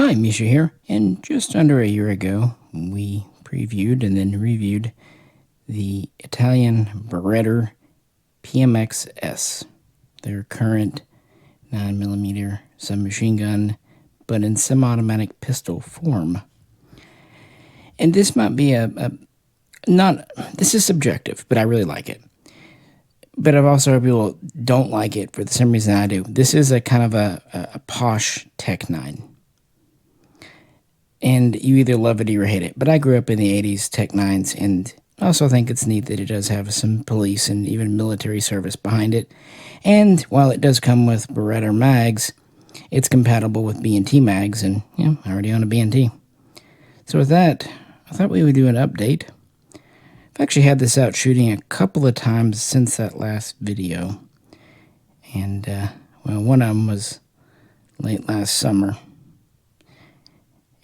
Hi, Misha here, and just under a year ago, we previewed and then reviewed the Italian Beretta PMX-S, their current 9mm submachine gun, but in semi-automatic pistol form. And this might be this is subjective, but I really like it. But I've also heard people don't like it for the same reason I do. This is a kind of a posh Tech 9. And you either love it or you hate it. But I grew up in the 80s Tech 9s, and I also think it's neat that it does have some police and even military service behind it. And while it does come with Beretta mags, it's compatible with B&T mags, and I already own a B&T. So with that, I thought we would do an update. I've actually had this out shooting a couple of times since that last video. And, well, one of them was late last summer.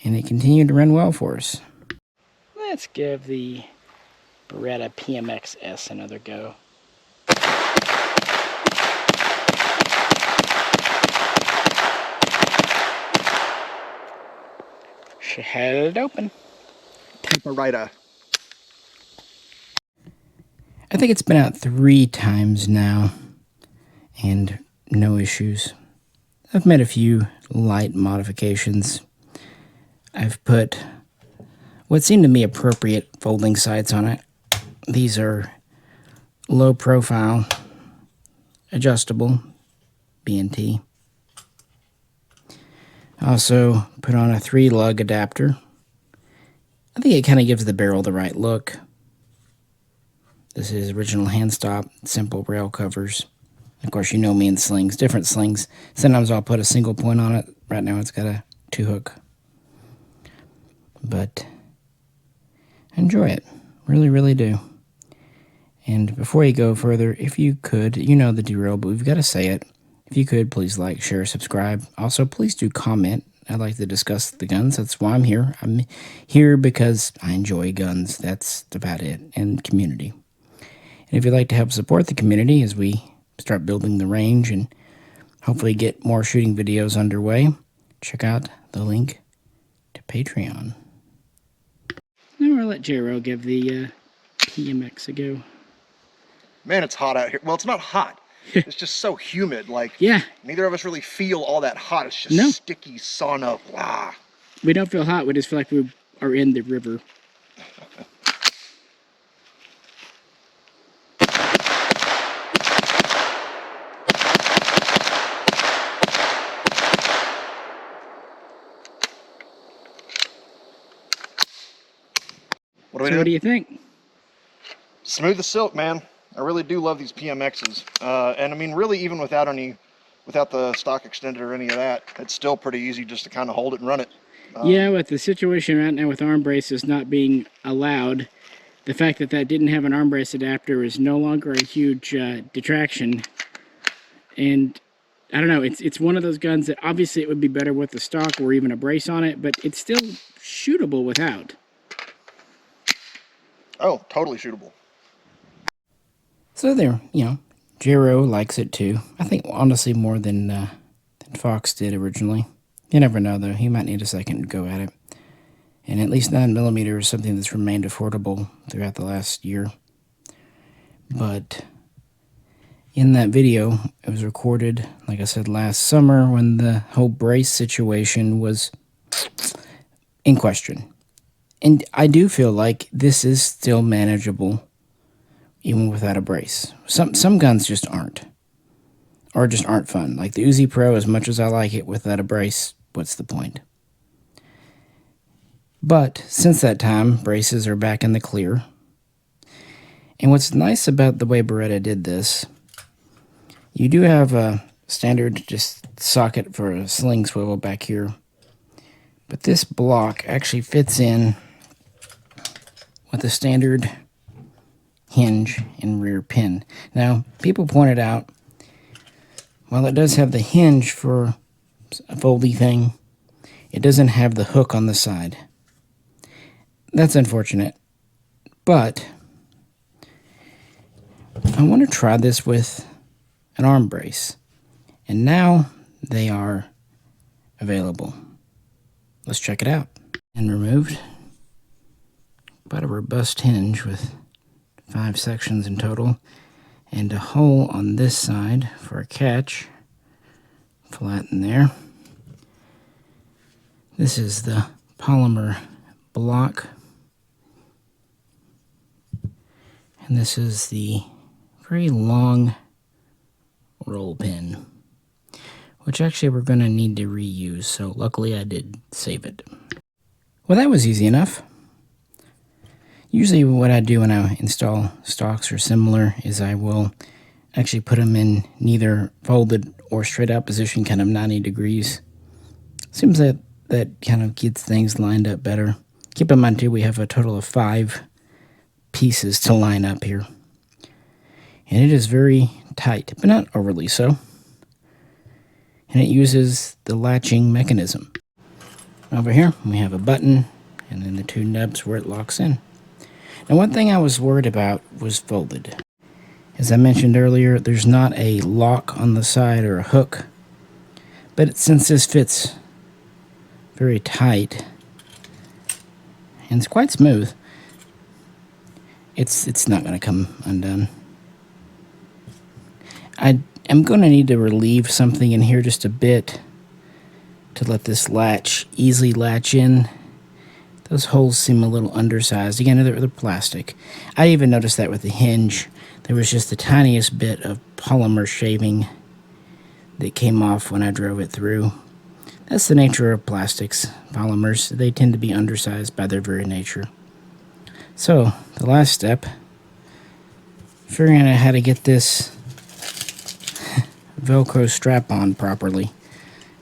And it continued to run well for us. Let's give the Beretta PMX-S another go. She held open. Beretta. I think it's been out 3 times now, and no issues. I've made a few light modifications. I've put what seemed to me appropriate folding sights on it. These are low profile, adjustable, B&T. Also put on a 3-lug adapter. I think it kind of gives the barrel the right look. This is original hand stop, simple rail covers. Of course, you know me in slings, different slings. Sometimes I'll put a single point on it. Right now it's got a 2-hook. But I enjoy it. Really, really do. And before you go further, if you could, you know the drill, but we've got to say it. If you could, please like, share, subscribe. Also, please do comment. I'd like to discuss the guns. That's why I'm here. I'm here because I enjoy guns. That's about it. And community. And if you'd like to help support the community as we start building the range and hopefully get more shooting videos underway, check out the link to Patreon. Now we'll let Jero give the PMX a go. Man, it's hot out here. Well, it's not hot. It's just so humid. Like, yeah. Neither of us really feel all that hot. It's just sticky sauna. Blah. We don't feel hot. We just feel like we are in the river. What do you think? Smooth as silk, man. I really do love these PMXs. And I mean, really, even without the stock extended or any of that, it's still pretty easy just to kind of hold it and run it. Yeah, with the situation right now with Armbraces not being allowed, the fact that that didn't have an Armbrace adapter is no longer a huge detraction. And I don't know, it's one of those guns that obviously it would be better with the stock or even a brace on it, but it's still shootable without. Oh, totally shootable. So there, Jero likes it too. I think honestly more than Fox did originally. You never know though, he might need a second to go at it. And at least 9mm is something that's remained affordable throughout the last year. But in that video, it was recorded, like I said, last summer when the whole brace situation was in question. And I do feel like this is still manageable even without a brace. Some guns just aren't. Or just aren't fun. Like the Uzi Pro, as much as I like it without a brace, what's the point? But since that time, braces are back in the clear. And what's nice about the way Beretta did this, you do have a standard just socket for a sling swivel back here. But this block actually fits in with a standard hinge and rear pin. Now, people pointed out, while it does have the hinge for a foldy thing, it doesn't have the hook on the side. That's unfortunate. But I want to try this with an arm brace. And now they are available. let's check it out. And removed. Quite a robust hinge with 5 sections in total, and a hole on this side for a catch, flat in there. This is the polymer block, and this is the very long roll pin, which actually we're going to need to reuse, so luckily I did save it. Well, that was easy enough. Usually what I do when I install stocks or similar is I will actually put them in neither folded or straight out position, kind of 90 degrees. Seems that kind of gets things lined up better. Keep in mind too, we have a total of 5 pieces to line up here. And it is very tight, but not overly so. And it uses the latching mechanism. Over here, we have a button, and then the 2 nubs where it locks in. Now, one thing I was worried about was folded. As I mentioned earlier, there's not a lock on the side or a hook, but since this fits very tight and it's quite smooth, it's not going to come undone. I'm going to need to relieve something in here just a bit to let this latch easily latch in. Those holes seem a little undersized. Again, they're plastic. I even noticed that with the hinge. There was just the tiniest bit of polymer shaving that came off when I drove it through. That's the nature of plastics, polymers. They tend to be undersized by their very nature. So, the last step, figuring out how to get this Velcro strap on properly.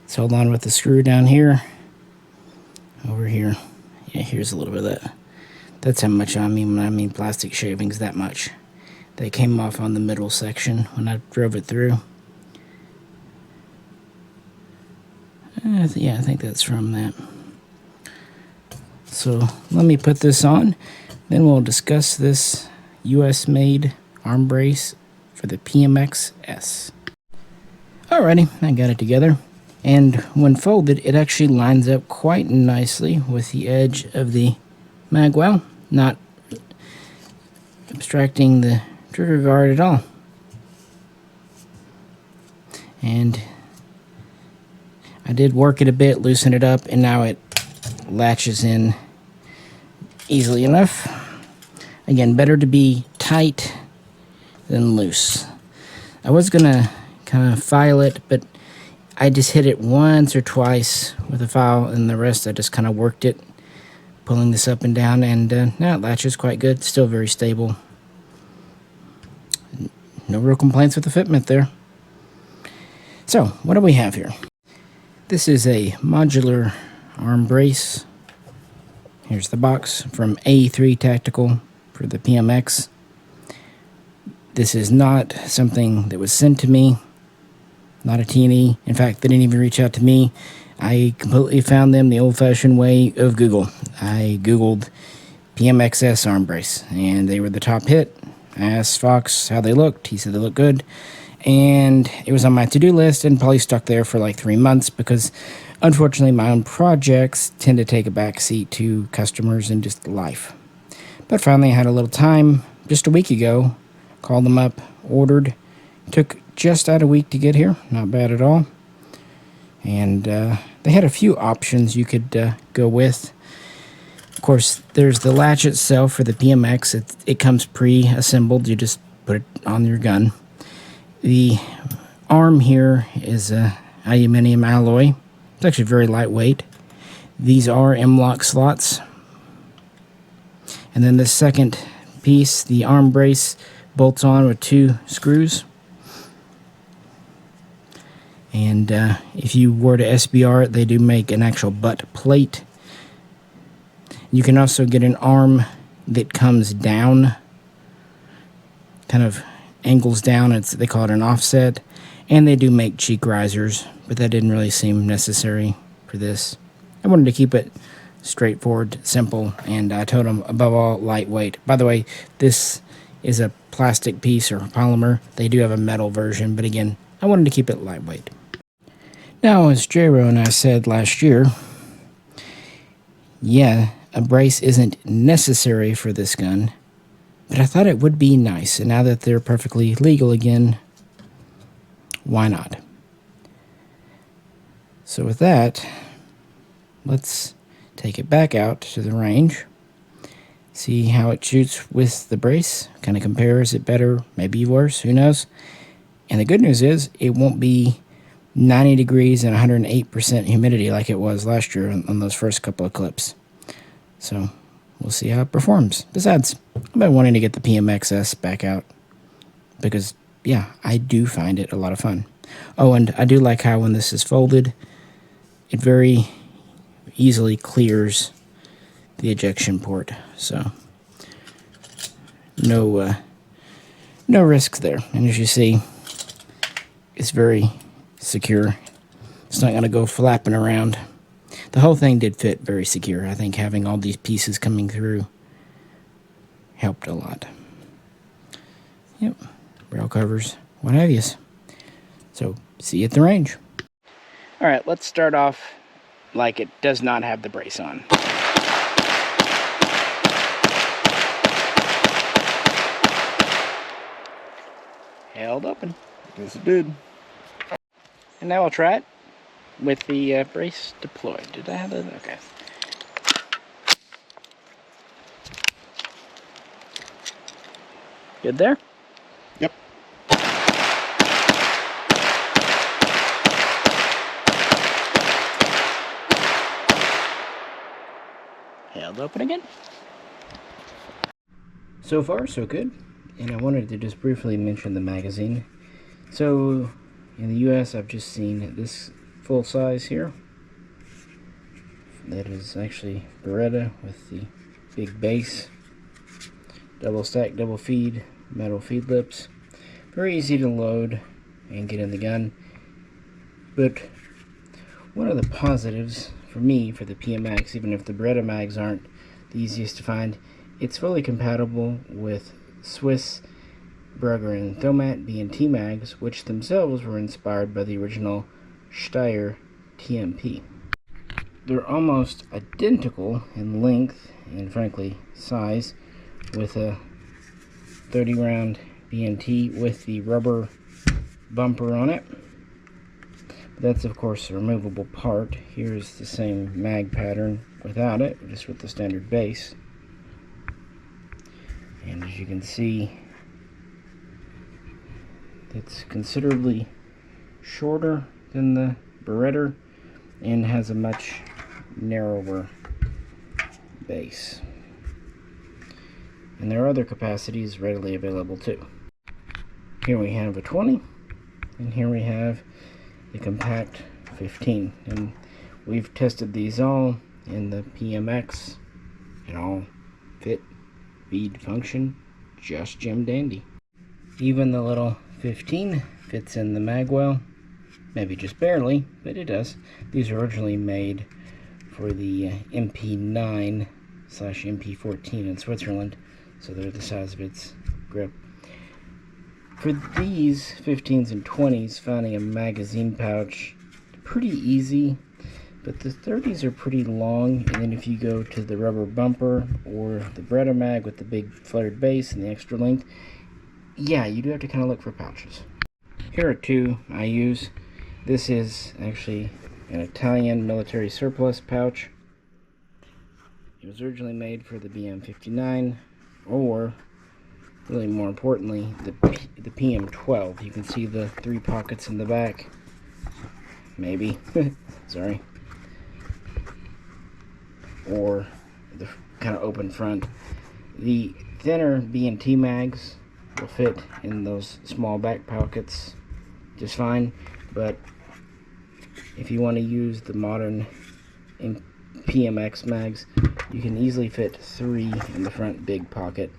It's held on with the screw down here, over here. Yeah, here's a little bit of that. That's how much I mean when I mean plastic shavings, that much. They came off on the middle section when I drove it through. Yeah, I think that's from that. So let me put this on, then we'll discuss this US-made arm brace for the PMX-S. Alrighty, I got it together. And when folded, it actually lines up quite nicely with the edge of the magwell, not obstructing the trigger guard at all. And I did work it a bit, loosen it up, and now it latches in easily enough. Again, better to be tight than loose. I was gonna kind of file it, but I just hit it once or twice with a file, and the rest I just kind of worked it, pulling this up and down, and now it latches quite good. Still very stable. No real complaints with the fitment there. So, what do we have here? This is a modular arm brace. Here's the box from A3-Tactical for the PMX. This is not something that was sent to me. Not a T&E. In fact, they didn't even reach out to me. I completely found them the old-fashioned way of Google. I Googled PMX-S arm brace, and they were the top hit. I asked Fox how they looked. He said they looked good. And it was on my to-do list and probably stuck there for like 3 months because, unfortunately, my own projects tend to take a back seat to customers and just life. But finally, I had a little time just a week ago. Called them up, ordered. Took just out a week to get here. Not bad at all. And they had a few options you could go with. Of course, there's the latch itself for the PMX. It comes pre-assembled. You just put it on your gun. The arm here is aluminum alloy. It's actually very lightweight. These are M-lock slots. And then the second piece, the arm brace, bolts on with 2 screws. And if you were to SBR it, they do make an actual butt plate. You can also get an arm that comes down, kind of angles down. They call it an offset. And they do make cheek risers, but that didn't really seem necessary for this. I wanted to keep it straightforward, simple, and I told them, above all, lightweight. By the way, this is a plastic piece or polymer. They do have a metal version, but again, I wanted to keep it lightweight. Now, as J-Ro and I said last year, yeah, a brace isn't necessary for this gun, but I thought it would be nice. And now that they're perfectly legal again, why not? So with that, let's take it back out to the range. See how it shoots with the brace. Kind of compares it better, maybe worse, who knows. And the good news is it won't be 90 degrees and 108% humidity like it was last year on those first couple of clips. So we'll see how it performs. Besides, I've been wanting to get the PMX-S back out because, yeah, I do find it a lot of fun. Oh, and I do like how when this is folded, it very easily clears the ejection port. So no risks there. And as you see, it's very secure. It's not going to go flapping around. The whole thing did fit very secure. I think having all these pieces coming through helped a lot. Yep, rail covers, what have you. So, see you at the range. Alright, let's start off like it does not have the brace on. Held open. Yes, it did. And now I'll try it with the brace deployed. Did I have that? Okay. Good there? Yep. Held open again. So far, so good. And I wanted to just briefly mention the magazine. So, in the US, I've just seen this full size here. That is actually Beretta with the big base. Double stack, double feed, metal feed lips. Very easy to load and get in the gun. But one of the positives for me, for the PMX, even if the Beretta mags aren't the easiest to find, it's fully compatible with Swiss, Brugger, and Thomat B&T mags, which themselves were inspired by the original Steyr TMP. They're almost identical in length and, frankly, size, with a 30 round B&T with the rubber bumper on it. That's of course a removable part. Here's the same mag pattern without it, just with the standard base. And as you can see, it's considerably shorter than the Beretta and has a much narrower base. And there are other capacities readily available too. Here we have a 20, and here we have the compact 15. And we've tested these all in the PMX, and all fit, feed, function, just Jim Dandy. Even the little 15 fits in the mag well, maybe just barely, but it does. These are originally made for the MP9/MP14 in Switzerland, so they're the size of its grip. For these 15s and 20s, finding a magazine pouch pretty easy, but the 30s are pretty long, and then if you go to the rubber bumper or the Beretta mag with the big flared base and the extra length, yeah, you do have to kind of look for pouches. Here are two I use. This is actually an Italian military surplus pouch. It was originally made for the BM59, or really more importantly, the PM12. You can see the 3 pockets in the back. Maybe. Sorry. Or the kind of open front. The thinner B&T mags will fit in those small back pockets just fine, but if you want to use the modern PMX mags, you can easily fit 3 in the front big pocket.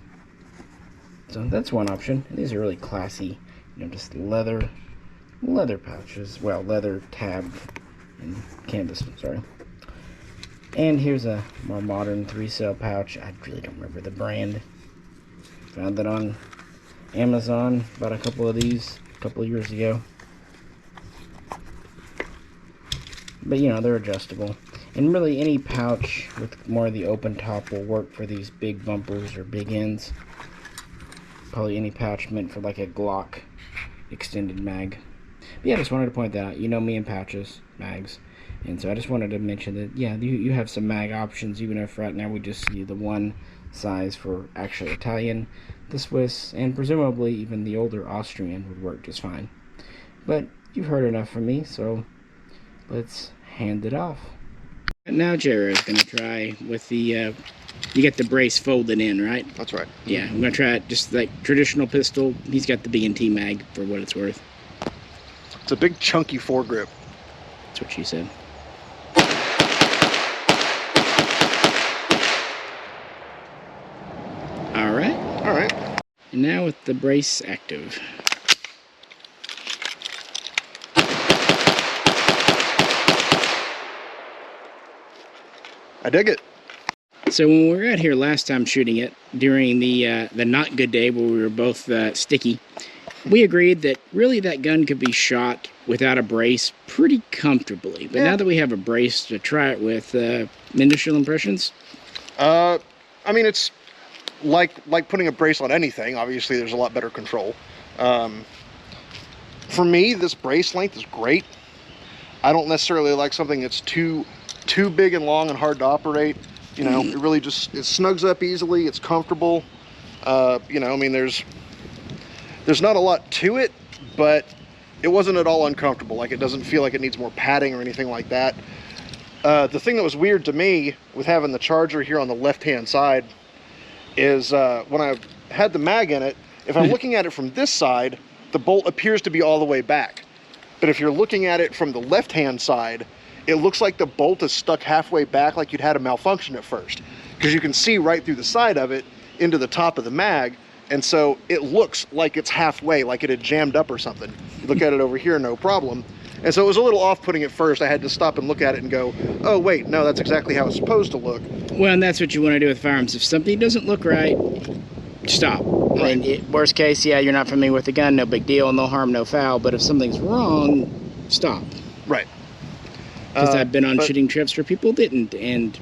So that's one option. These are really classy, just leather pouches. Well, leather tabbed and canvas, sorry. And here's a more modern 3-cell pouch. I really don't remember the brand. Found that on Amazon. Bought a couple of these a couple of years ago. But they're adjustable. And really any pouch with more of the open top will work for these big bumpers or big ends. Probably any pouch meant for like a Glock extended mag. But yeah, I just wanted to point that out. You know me and pouches, mags. And so I just wanted to mention that, yeah, you have some mag options, even if right now we just see the one size for actually Italian, the Swiss, and presumably even the older Austrian would work just fine. But you've heard enough from me, so let's hand it off. Now Jared's going to try with the, you get the brace folded in, right? That's right. Yeah, I'm going to try it just like traditional pistol. He's got the B&T mag for what it's worth. It's a big chunky foregrip. That's what she said. Alright. Alright. And now with the brace active. I dig it. So when we were out here last time shooting it, during the not good day where we were both sticky, we agreed that really that gun could be shot without a brace pretty comfortably. But now that we have a brace to try it with, initial impressions? I mean, it's like putting a brace on anything. Obviously, there's a lot better control. For me, this brace length is great. I don't necessarily like something that's too big and long and hard to operate. You know, it really just, it snugs up easily. It's comfortable. You know, I mean, there's not a lot to it, but it wasn't at all uncomfortable. Like, it doesn't feel like it needs more padding or anything like that. The thing that was weird to me with having the charger here on the left-hand side is when I had the mag in it, if I'm looking at it from this side, the bolt appears to be all the way back. But if you're looking at it from the left-hand side, it looks like the bolt is stuck halfway back, like you'd had a malfunction at first. Because you can see right through the side of it into the top of the mag, and so it looks like it's halfway, like it had jammed up or something. You look at it over here, no problem. And so it was a little off-putting at first. I had to stop and look at it and go, oh wait, no, that's exactly how it's supposed to look. Well, and that's what you want to do with firearms. If something doesn't look right, stop. Right. I mean, worst case, yeah, you're not familiar with the gun, no big deal, no harm, no foul. But if something's wrong, stop. Right. Because I've been on shooting trips where people didn't, and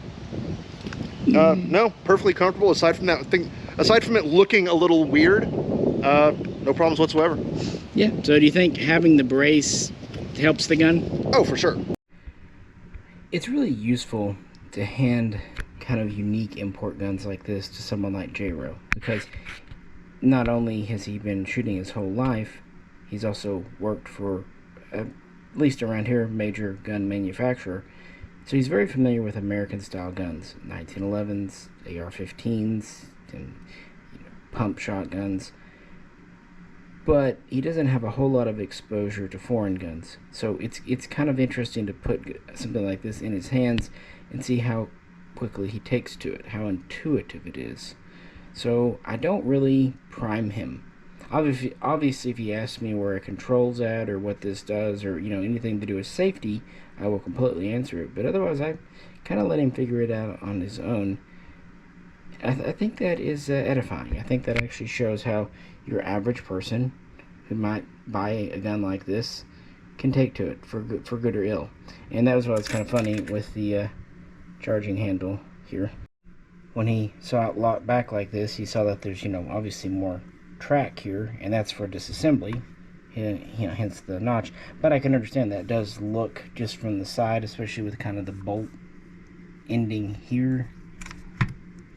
no, perfectly comfortable. Aside from that thing, aside from it looking a little weird, no problems whatsoever. Yeah. So do you think having the brace helps the gun? Oh, for sure. It's really useful to hand kind of unique import guns like this to someone like J-Ro, because not only has he been shooting his whole life, he's also worked for, at least around here, a major gun manufacturer. So he's very familiar with American-style guns, 1911s, AR-15s, and pump shotguns. But he doesn't have a whole lot of exposure to foreign guns. So it's kind of interesting to put something like this in his hands and see how quickly he takes to it, how intuitive it is. So I don't really prime him. Obviously, if he asks me where a control's at or what this does or anything to do with safety, I will completely answer it. But otherwise, I kind of let him figure it out on his own. I think that is edifying. I think that actually shows how your average person who might buy a gun like this can take to it for good or ill. And that was what's kind of funny with the charging handle here. When he saw it locked back like this, he saw that there's obviously more track here, and that's for disassembly, hence the notch. But I can understand that does look just from the side, especially with kind of the bolt ending here.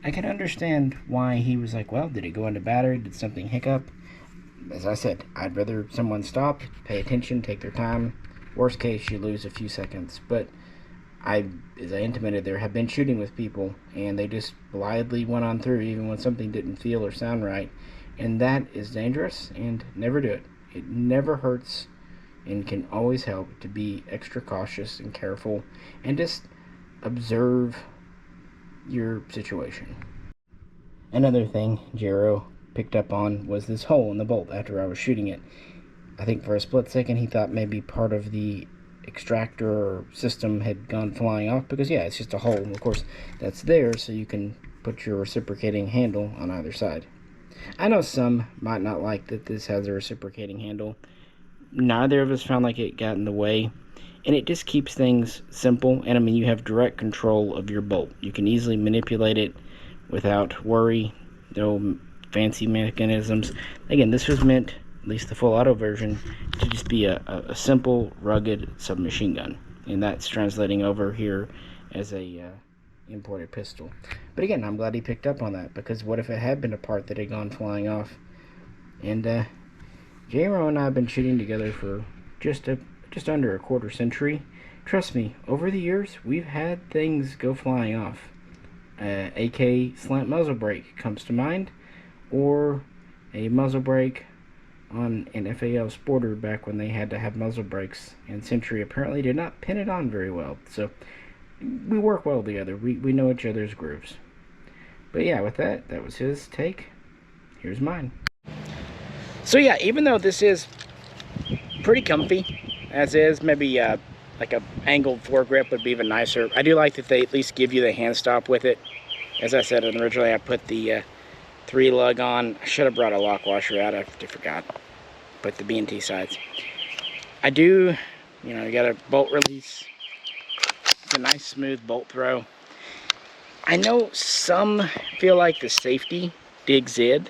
I can understand why he was like, well, did it go into battery? Did something hiccup? As I said, I'd rather someone stop, pay attention, take their time. Worst case, you lose a few seconds. But as I intimated, there have been shooting with people, and they just blithely went on through even when something didn't feel or sound right. And that is dangerous, and never do it. It never hurts and can always help to be extra cautious and careful and just observe your situation. Another thing Jero picked up on was this hole in the bolt after I was shooting it. I think for a split second he thought maybe part of the extractor or system had gone flying off, because yeah, it's just a hole. Of course, that's there so you can put your reciprocating handle on either side. I know some might not like that this has a reciprocating handle. Neither of us found like it got in the way. and it just keeps things simple. And I mean, you have direct control of your bolt. You can easily manipulate it without worry. No fancy mechanisms. Again, this was meant, at least the full auto version, to just be a simple, rugged submachine gun, and that's translating over here as a imported pistol. But again, I'm glad he picked up on that, because what if it had been a part that had gone flying off? And J-Ro and I have been shooting together for just under a quarter century. Trust me, over the years, we've had things go flying off. AK slant muzzle brake comes to mind, or a muzzle brake on an FAL Sporter back when they had to have muzzle brakes, and Century apparently did not pin it on very well. So we work well together. We know each other's grooves. But yeah, with that was his take. Here's mine. So yeah, even though this is pretty comfy as is, maybe like a angled foregrip would be even nicer. I do like that they at least give you the hand stop with it. As I said originally, I put the 3 lug on. I should have brought a lock washer out. I forgot. Put the B&T sides. I do, you know, you got a bolt release. It's a nice smooth bolt throw. I know some feel like the safety digs in.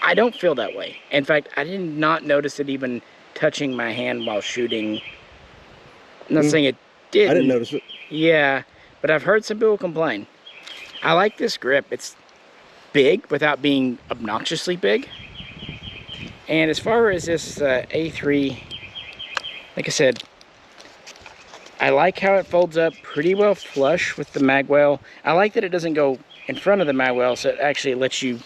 I don't feel that way. In fact, I did not notice it even touching my hand while shooting. I'm not saying it didn't. I didn't notice it. Yeah, but I've heard some people complain. I like this grip. It's big without being obnoxiously big. And as far as this A3, like I said, I like how it folds up pretty well flush with the mag well. I like that it doesn't go in front of the mag well, so it actually lets you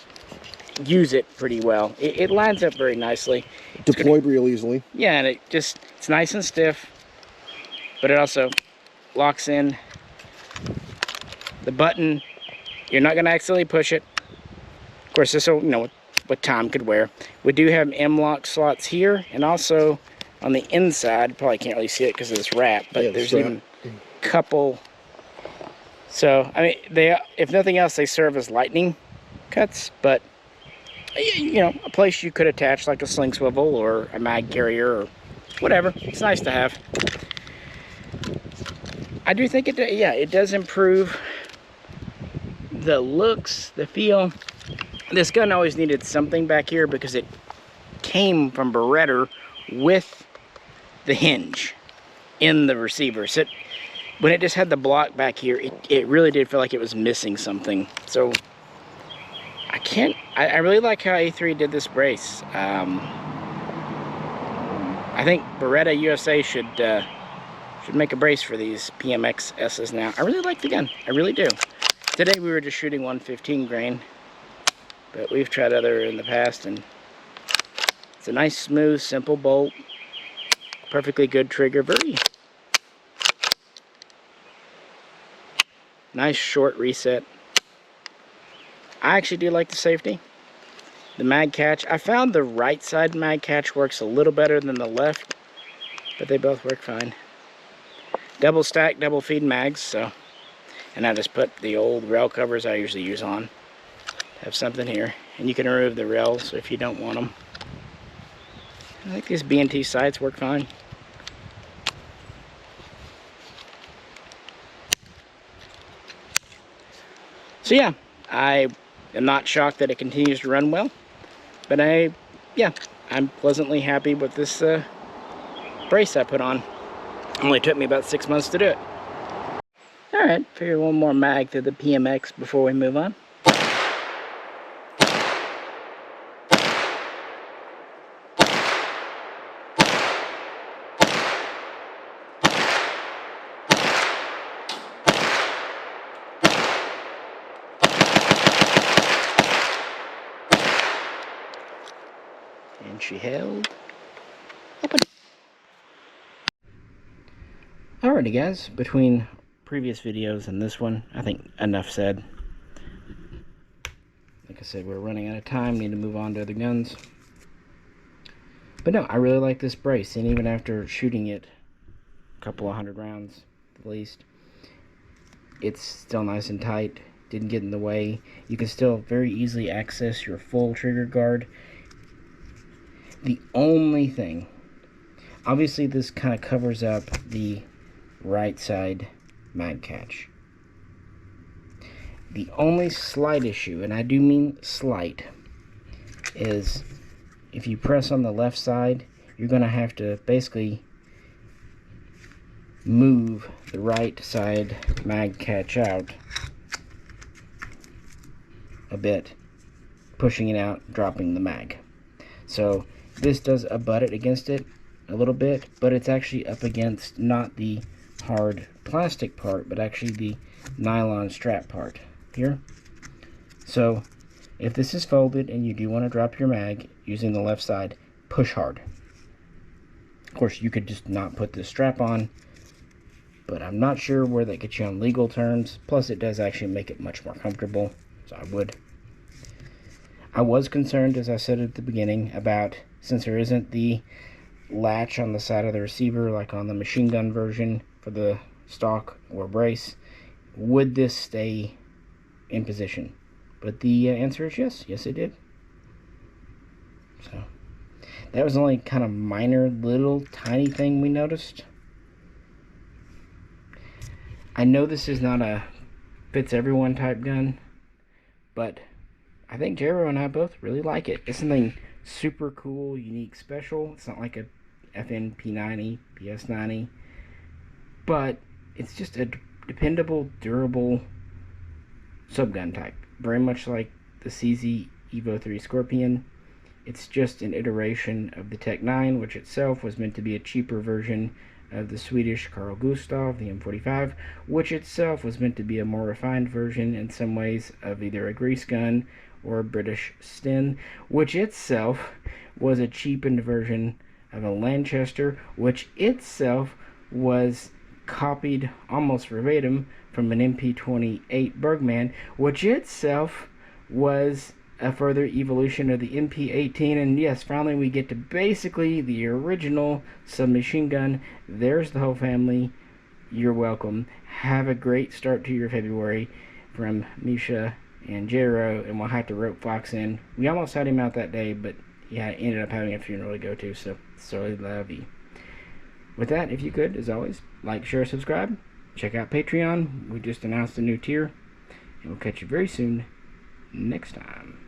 use it pretty well. It lines up very nicely. Deployed real easily. Yeah, and it's nice and stiff, but it also locks in. The button, you're not going to accidentally push it. Of course, this will, you know, what Tom could wear. We do have M-lock slots here, and also on the inside, probably can't really see it because of this wrap, but yeah, there's even a couple. So, I mean, they, if nothing else, they serve as lightning cuts, but, you know, a place you could attach like a sling swivel or a mag carrier or whatever. It's nice to have. I do think it does improve the looks, the feel. This gun always needed something back here because it came from Beretta with the hinge in the receiver. So when it just had the block back here, it really did feel like it was missing something. So I really like how A3 did this brace. I think Beretta USA should make a brace for these PMX-S's now. I really like the gun. I really do. Today we were just shooting 115 grain, but we've tried other in the past, and it's a nice, smooth, simple bolt. Perfectly good trigger. Very nice short reset. I actually do like the safety. The mag catch. I found the right side mag catch works a little better than the left, but they both work fine. Double stack, double feed mags, so. And I just put the old rail covers I usually use on. Have something here. And you can remove the rails if you don't want them. I think these B&T sights work fine. So yeah, I am not shocked that it continues to run well. But I'm pleasantly happy with this brace I put on. Only took me about 6 months to do it. Alright, figure one more mag to the PMX before we move on. And she held. Open. Alrighty guys, between previous videos and this one, I think enough said. Like I said, we're running out of time, need to move on to other guns. But no, I really like this brace, and even after shooting it a couple of 100 rounds at least, it's still nice and tight, didn't get in the way. You can still very easily access your full trigger guard. The only thing Obviously, this kind of covers up the right side mag catch. The only slight issue, and I do mean slight, is if you press on the left side, you're going to have to basically move the right side mag catch out a bit, pushing it out, dropping the mag. So this does abut it against it a little bit, but it's actually up against not the hard plastic part, but actually the nylon strap part here. So if this is folded and you do want to drop your mag using the left side, push hard. Of course, you could just not put this strap on, but I'm not sure where that gets you on legal terms. Plus, it does actually make it much more comfortable, so I was concerned, as I said at the beginning, about, since there isn't the latch on the side of the receiver like on the machine gun version for the stock or brace, would this stay in position? But the answer is yes. Yes, it did. So that was only kind of minor, little, tiny thing we noticed. I know this is not a fits everyone type gun, but I think Jero and I both really like it. It's something super cool, unique, special. It's not like a FN P90, PS90, but it's just a dependable, durable subgun type. Very much like the CZ Evo 3 Scorpion. It's just an iteration of the Tech 9, which itself was meant to be a cheaper version of the Swedish Carl Gustaf, the M45, which itself was meant to be a more refined version in some ways of either a grease gun or a British Sten, which itself was a cheapened version of a Lanchester, which itself was copied almost verbatim from an MP28 Bergman, which itself was a further evolution of the MP18. And yes, finally we get to basically the original submachine gun. There's the whole family. You're welcome. Have a great start to your February from Misha and Jero, and we'll have to rope Fox in. We almost had him out that day, but yeah, ended up having a funeral to go to, so sorry, lovey. With that, if you could, as always, like, share, subscribe. Check out Patreon. We just announced a new tier, and we'll catch you very soon next time.